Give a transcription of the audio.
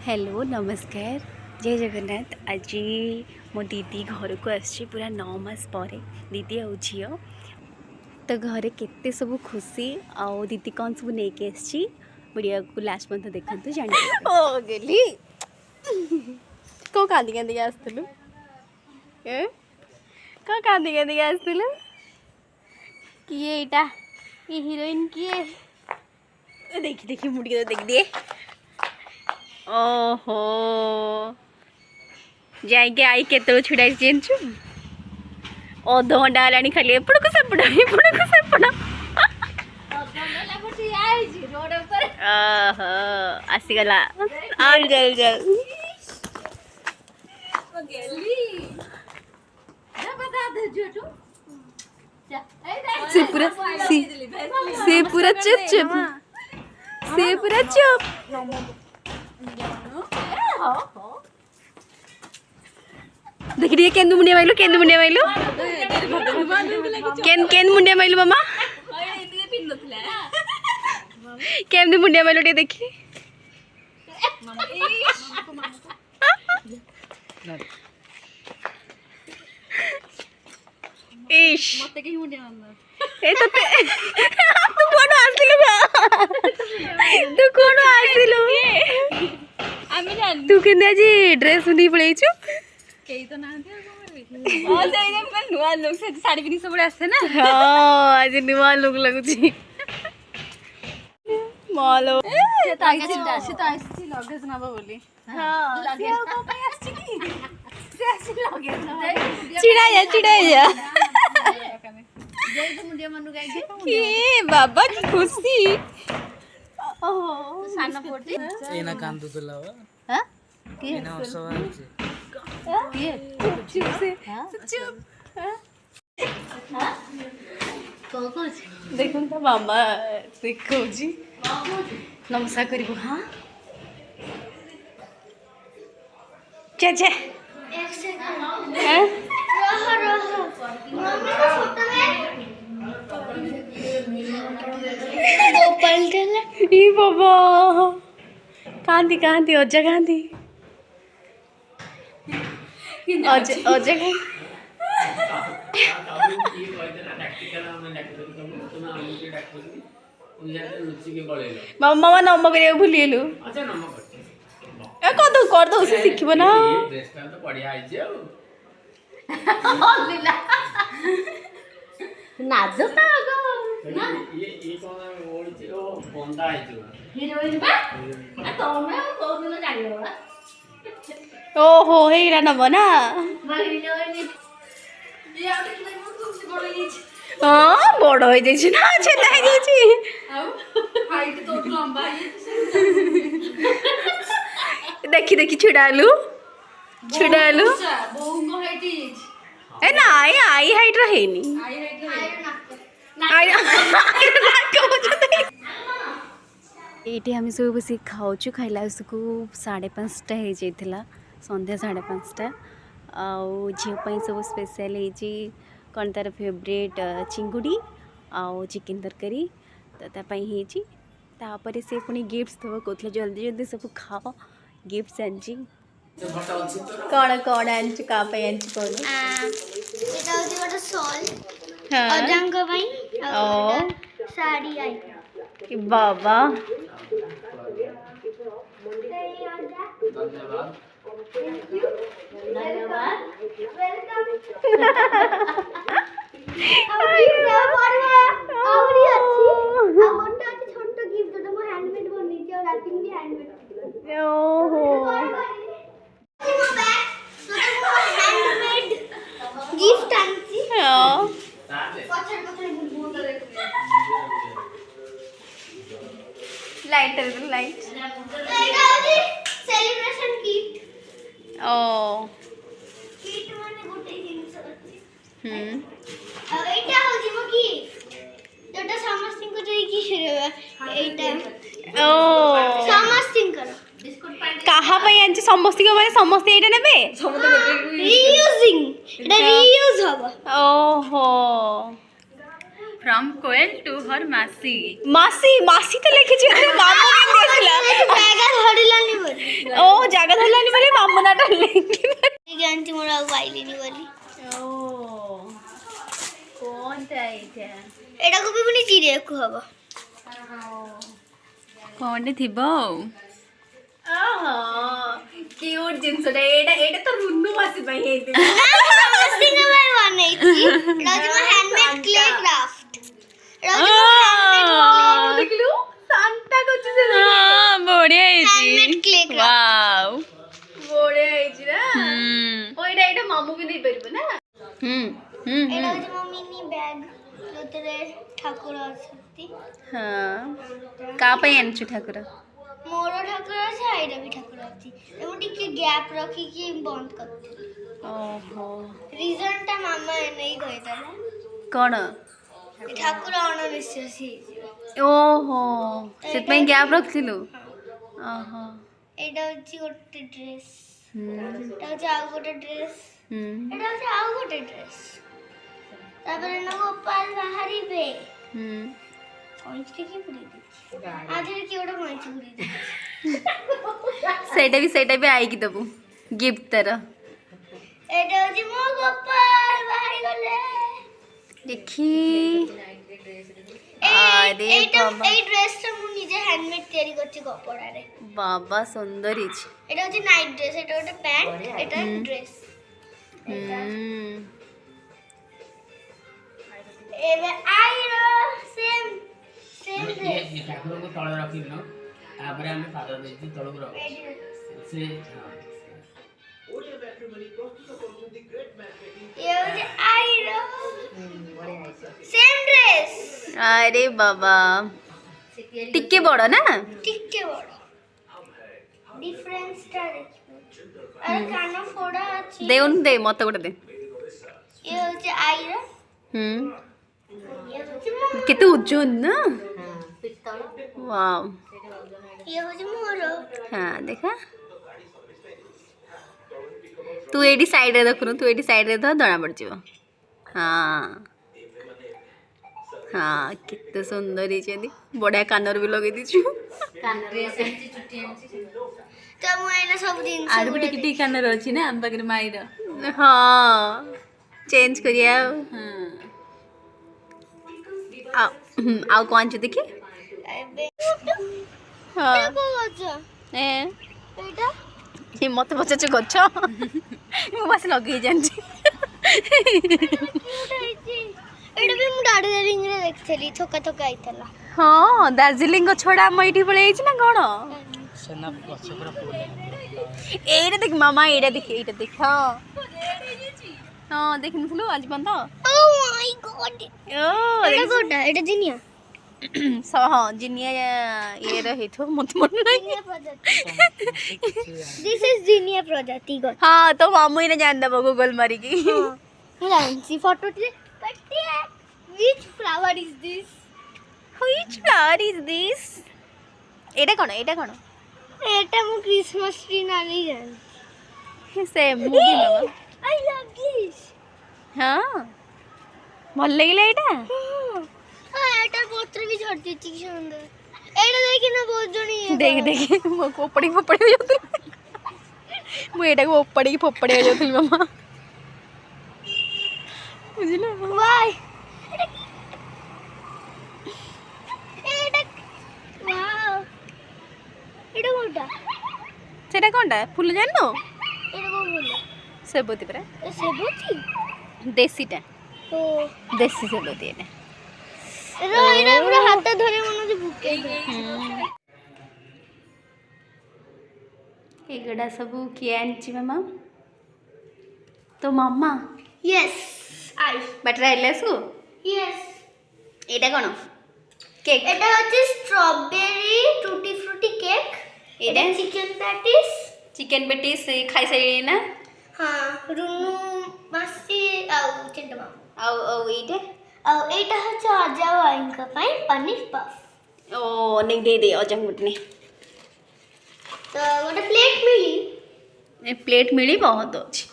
Hello नमस्कार जय जगन्नाथ। आज मो दीदी घर को आसी पूरा 9 मास पर दीदी आ झी तो घरे केते सब खुशी आउ दीदी कौन सब नहीं आसी वीडियो को लास्ट पर्यंत देखते जान ओ गेली को कांदी कांदी आसलु को कांदी कांदी आसलु किए एटा ये हीरोइन किए देखी देखी मुड़ी देख दिए ओहो जाइके आई केत छुड़ा जानचु अध घंटा है खाली एपड़ को सेपड़ आसीगला और जाओ जाओ से पूरा चुप चुप से पूरा चुप देख रही है केंदु मुंडिया माइलु केंदु मुंडिया माइलु मामा केंदु मुंडिया माइलु टे देखी इश मते के मुंडिया मारना ए तो तू कोन आसिलु तू कोन आसिलु आमे जान तू केंदे जी ड्रेस नी पळेइछु केई तो ना हां से एकदम नुआ लोग से साड़ी पिनी सब आसे ना हां आज नुआ लोग लगुची मालो से तो आइसी लगेज ना बोली हां लगेज को पे आसी की से आसी लगेज ना चिड़ा जा जय तो मुंडिया मनु गाई के बाबा की खुशी ओहो साना पोटी एना कांदु तुला हां के एना सवाल चुप से चुप हां देखो तो मामा देखो जी नमस्कार करिबो हां चे एक सेकंड रहो मम्मी को फोटो में वो पलटला ई बाबा कांदी अज्जा कांदी अजय मामा नम कर भूलिगलु कर दो से शिखब ना नाच ओहो हेरा नब ना हाँ बड़ हो जाइए ना छेदा हो जाइए देखी देखी छुड़ालु ए ना आई हाइट रहेनी ये आम सब बस खाऊ खाइला को 5:30 हो जाता संध्या 5:30 आउ झीपाई सब स्पेशल कौन तार फेवरेट चिंगुड़ी आउ चिकेन तरकारी तो तापर से पुणी गिफ्ट दब कहते जल्दी जल्दी सब खाओ गिफ्ट आनी कौन कौन आनी कौन बाबा लाइट लाइट सेलिब्रेशन किट ओ किट माने गोटे जिंस अछि एटा हो जिवो की जोटा समस्तिन को जई की हेरेबा एटा ओ समस्तिन कर बिस्कुट पानी कहा पई आंची समस्ती को माने समस्ते एटा नेबे रीयूजिंग एटा रीयूज होबो ओहो फ्रॉम कोयल टू हर मासी मासी मासी तो लेके छी मामा के देखला बैग धरिलानी बोल ओ ନାଟା ଲେଖି ଜାଣିଛି ମୋର ଆଉ ପାଇଲିନି ବୋଲି। ଓ କଣଟା ଏଇଟା? ଏଟାକୁ ବି ପୁଣି ଚିରିବାକୁ ହବ। କଣଟେ ଥିବ ଆଉ। ଓହୋ କ୍ୟୁଟ୍ ଜିନିଷଟା। ଏଇଟା ତ ରୁନୁ ମାସି ପାଇଁ ହେଇଥିବ। ସମସ୍ତଙ୍କ ପାଇଁ ବନେଇଛି। ଏଟା ହଉଛି ମୋ ହ୍ୟାଣ୍ଡମେଡ୍ କ୍ଲେ କ୍ରାଫ୍ଟ। ଦେଖିଲୁ ସାଣ୍ଟା କରୁଛି ସେ। ବଢିଆ ହେଇଛି। ହ୍ୟାଣ୍ଡମେଡ୍ କ୍ଲେ ୱାଓ ବଢିଆ ହେଇଛି ନା। ଓ ଏଇଟା ମାମୁ ବି ନେଇପାରିବ ନା। ଏଟା ହଉଛି ମୋ ମିନି ବ୍ୟାଗ ଯୋଉଥିରେ ଠାକୁର ଅଛନ୍ତି। ହଁ କା ପାଇଁ ଆଣିଛୁ ଠାକୁର? ମୋର ଠାକୁର ଅଛି, ଆଇର ବି ଠାକୁର ଅଛି। ମୁଁ ଟିକେ ଗ୍ୟାପ୍ ରଖିକି ବନ୍ଦ କରିଥିଲି। ଓହୋ ରିଜନଟା ମାମା ନେଇ କହିଦେଲା। କଣ? ଠାକୁର ଅଣନିଶ୍ୱାସୀ ହେଇଯିବ। ଓହୋ ସେଥିପାଇଁ ଗ୍ୟାପ୍ ରଖିଥିଲୁ। ଓହୋ ଏଇଟା ହଉଛି ଗୋଟେ ଡ୍ରେସ୍। ଏଇଟା ହଉଛି ଆଉ ଗୋଟେ ଡ୍ରେସ୍। ଏଇଟା ହଉଛି ଆଉ ଗୋଟେ ଡ୍ରେସ୍। ତାପରେ ନା ଗୋପାଳ ବାହାରିବେ। କଇଁଚିରେ କିଏ ପୁରେଇ ଦେଇଛି? ଆଜିରେ କିଏ ଗୋଟେ କଇଁଚି ପୁରେଇ ଦେଇଛି। ସେଇଟା ବି ଆଇକି ଦବୁ ଗିଫ୍ଟ ତାର। ଏଇଟା ହଉଛି ମୋ ଗୋପାଳ ବାହାରିଗଲେ। ଦେଖି ଏଇ ଡ୍ରେସଟା ମୁଁ ନିଜେ ହ୍ୟାଣ୍ଡମେଡ୍ ତିଆରି କରିଛି କପଡ଼ାରେ। ବାବା ସୁନ୍ଦର ହେଇଛି। ଏଇଟା ହଉଛି ନାଇଟ୍ ଡ୍ରେସ୍। ଏଇଟା ଗୋଟେ ପ୍ୟାଣ୍ଟ, ଏଇଟା ଡ୍ରେସ୍। ଏବେ ଆଇର ସେମ୍ ଡ୍ରେସ୍। ଠାକୁରଙ୍କୁ ତଳେ ରଖିଲୁ ତାପରେ ଆମେ ପାଦ ଦେଇକି ତଳକୁ ରଖୁ ସେ अरे बाबा टिके बड़ ना टिके बड़ डिफरेंस टा देखो। अरे कान फोड़ा अछि दे उन दे मत गोटे दे। ये होचे आईरा। केते उज्जन ना। वाओ ये होचे मोरो। हां देखा तू एडी साइड रे देखनु तू एडी साइड रे ध दणा पड़ जिवो। हां हाँ कितने सुंदर ही बढ़िया कानर भी लगे दीचु तो मुझे सब दिन आर भी टिक टिक कानर अछि ना हम पाखरे माईर। हां चेंज करिया। हां आ कौन छ देखि हां को गछ ए एटा ये मत बच्चा छ गछ मु बस लगे जानछि। एटा भी मु दार्जिलिंग रे देखथली थोका थोका आइतला। हां दार्जिलिंग छड़ा हम एठी पळे आइछि ना कोन सेना गछ पूरा फूल एटा देख मामा एटा देख हां हां देखनथलु आज बंद। ओ माय गॉड एटा कोटा एटा जिनिया हाँ जिनिया ये रहिथो मत मन नहीं। दिस इज जिनिया प्रजाति गो। हाँ तो मामू ने जान दबो गूगल मारी की। लांसी फोटो टे कट्टी है। Which flower is this? Which flower is this? एटा कोन एटा मु क्रिसमस ट्री नाली जान से movie mama I love this. हां भल लागले एटा। हां एटा पत्र भी झड़ती छी सुंदर। एटा देखि ना बहुत जणी देख मो कोपड़ी हो जातु मु एटा को ओपड़ी फोपड़ी हो जातु मामा बुझिला वाई एटा वाओ एटा कोटा सेटा कोनटा फूल जाननो एटा को बोल सेबोती परा सेबोती देसीटा ओ देसी सेबोती एटा एटा पूरा हाथ धरे मनो जे भूके एगडा सब किए आनछि मामा तो मामा yes I बैटरा एलेसु yes Etah cone cake एटा होचे स्ट्रॉबेरी टूटी फ्रूटी केक। एटा चिकन पैटिस खाई सही ना। हां रुनु मासी आउ चंडमा आउ एटा होचे अजा वाइनका पाई पनीर पफ। ओ नहीं दे अजा गुटने तो गोटे प्लेट मिली ए प्लेट मिली बहुत अच्छी